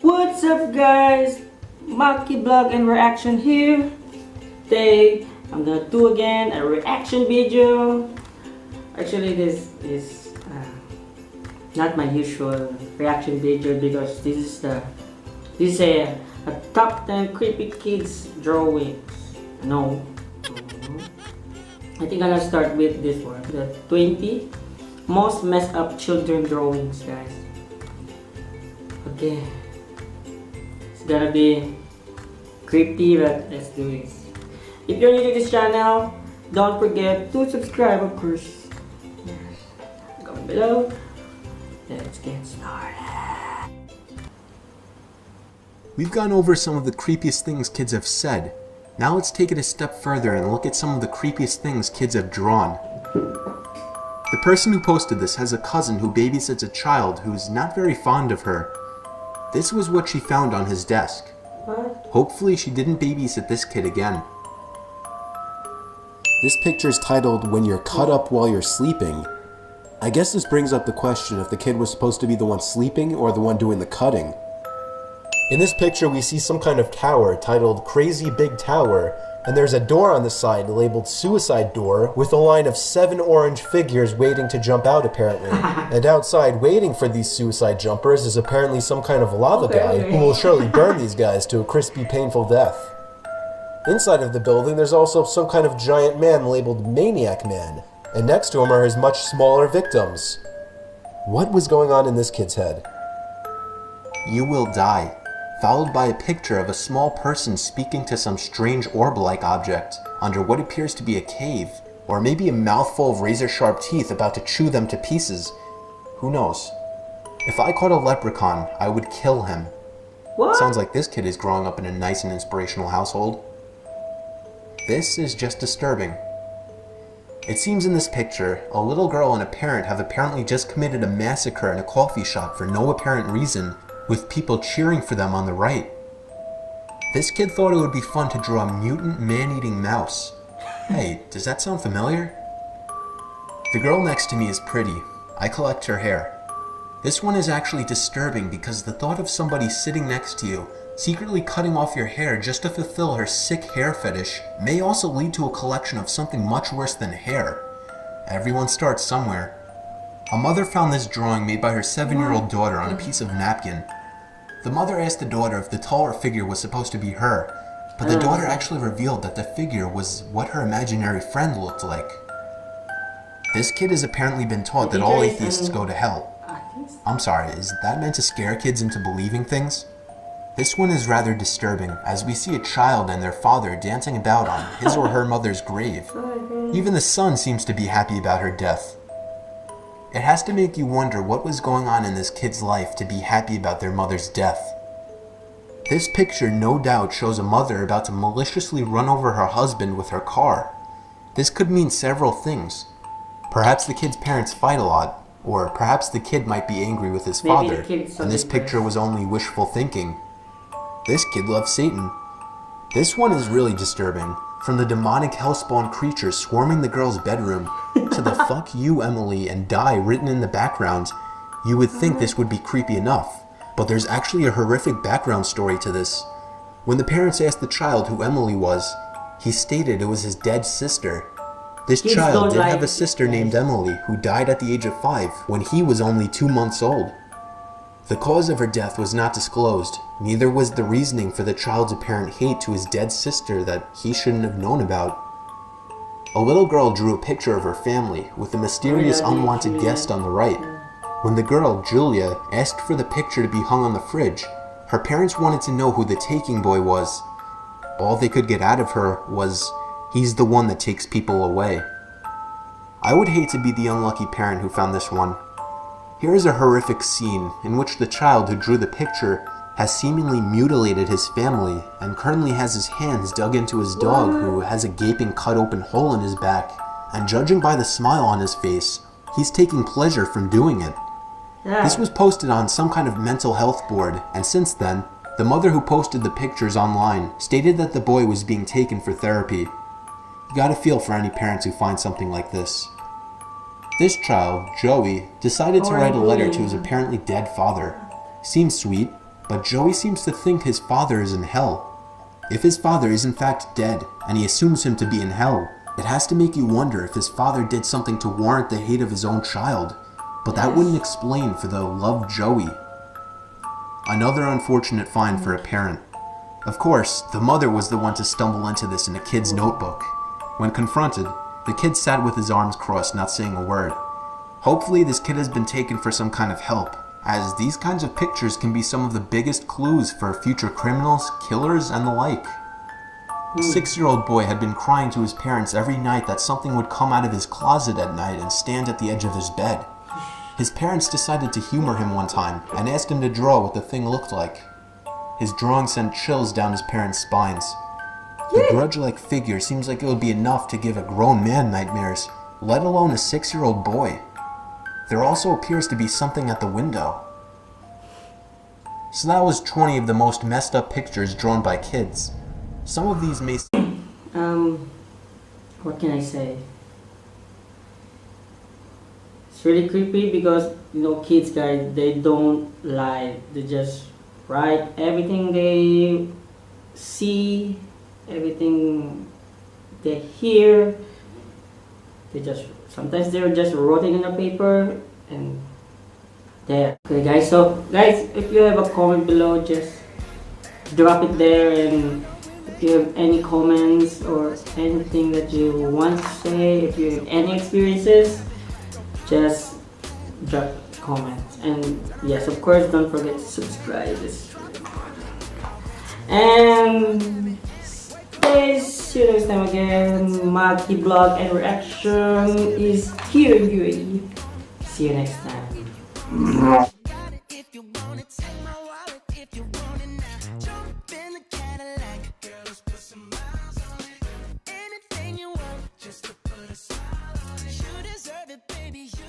What's up guys, Maki Vlog and Reaction here. Today I'm gonna do again a reaction video. Actually this is not my usual reaction video because this is a top 10 creepy kids drawings. No, I think I'm gonna start with this one, the 20 most messed up children drawings, guys. Okay, it's gonna be creepy, but let's do this. If you're new to this channel, don't forget to subscribe, of course. Comment below. Let's get started. We've gone over some of the creepiest things kids have said. Now let's take it a step further and look at some of the creepiest things kids have drawn. The person who posted this has a cousin who babysits a child who's not very fond of her. This was what she found on his desk. What? Hopefully she didn't babysit this kid again. This picture is titled, "When You're Cut Up While You're Sleeping." I guess this brings up the question if the kid was supposed to be the one sleeping or the one doing the cutting. In this picture we see some kind of tower titled Crazy Big Tower, and there's a door on the side labeled Suicide Door with a line of 7 orange figures waiting to jump out apparently. And outside waiting for these suicide jumpers is apparently some kind of lava guy who will surely burn these guys to a crispy painful death. Inside of the building there's also some kind of giant man labeled Maniac Man, and next to him are his much smaller victims. What was going on in this kid's head? You will die, followed by a picture of a small person speaking to some strange orb-like object under what appears to be a cave, or maybe a mouthful of razor-sharp teeth about to chew them to pieces. Who knows? If I caught a leprechaun, I would kill him. What? Sounds like this kid is growing up in a nice and inspirational household. This is just disturbing. It seems in this picture, a little girl and a parent have apparently just committed a massacre in a coffee shop for no apparent reason, with people cheering for them on the right. This kid thought it would be fun to draw a mutant man-eating mouse. Hey, does that sound familiar? The girl next to me is pretty. I collect her hair. This one is actually disturbing because the thought of somebody sitting next to you, secretly cutting off your hair just to fulfill her sick hair fetish, may also lead to a collection of something much worse than hair. Everyone starts somewhere. A mother found this drawing made by her 7-year-old daughter on a piece of napkin. The mother asked the daughter if the taller figure was supposed to be her, but the daughter actually revealed that the figure was what her imaginary friend looked like. This kid has apparently been taught that all atheists go to hell. I'm sorry, is that meant to scare kids into believing things? This one is rather disturbing, as we see a child and their father dancing about on his or her mother's grave. Even the son seems to be happy about her death. It has to make you wonder what was going on in this kid's life to be happy about their mother's death. This picture no doubt shows a mother about to maliciously run over her husband with her car. This could mean several things. Perhaps the kid's parents fight a lot, or perhaps the kid might be angry with his father, and this picture was only wishful thinking. This kid loves Satan. This one is really disturbing. From the demonic hellspawn creatures swarming the girl's bedroom, to the "fuck you, Emily" and "die" written in the background, you would think this would be creepy enough, but there's actually a horrific background story to this. When the parents asked the child who Emily was, he stated it was his dead sister. This child did have a sister named Emily who died at the age of 5 when he was only 2 months old. The cause of her death was not disclosed, neither was the reasoning for the child's apparent hate to his dead sister that he shouldn't have known about. A little girl drew a picture of her family with a mysterious unwanted guest on the right. When the girl, Julia, asked for the picture to be hung on the fridge, her parents wanted to know who the taking boy was. All they could get out of her was, "He's the one that takes people away." I would hate to be the unlucky parent who found this one. Here is a horrific scene in which the child who drew the picture has seemingly mutilated his family and currently has his hands dug into his dog who has a gaping cut open hole in his back, and judging by the smile on his face, he's taking pleasure from doing it. This was posted on some kind of mental health board, and since then, the mother who posted the pictures online stated that the boy was being taken for therapy. You gotta feel for any parents who find something like this. This child, Joey, decided to write a letter to his apparently dead father. Seems sweet, but Joey seems to think his father is in hell. If his father is in fact dead, and he assumes him to be in hell, it has to make you wonder if his father did something to warrant the hate of his own child, but that wouldn't explain for the loved Joey. Another unfortunate find for a parent. Of course, the mother was the one to stumble into this in a kid's notebook. When confronted, the kid sat with his arms crossed, not saying a word. Hopefully this kid has been taken for some kind of help, as these kinds of pictures can be some of the biggest clues for future criminals, killers, and the like. The 6-year-old boy had been crying to his parents every night that something would come out of his closet at night and stand at the edge of his bed. His parents decided to humor him one time and asked him to draw what the thing looked like. His drawing sent chills down his parents' spines. The grudge-like figure seems like it would be enough to give a grown man nightmares, let alone a 6-year-old boy. There also appears to be something at the window. So that was 20 of the most messed up pictures drawn by kids. Some of these may... What can I say? It's really creepy because, you know, kids, guys, they don't lie. They just write everything they see, everything they hear. Sometimes they're just writing in a paper and there. Okay, guys, so guys, if you have a comment below, just drop it there, and if you have any comments or anything that you want to say, if you have any experiences, just drop comments. And yes, of course, don't forget to subscribe. It's really important. And see you next time again. Maki Blog and Reaction is here in UAE. See you next time. Just to put a smile on it. You deserve it, baby. You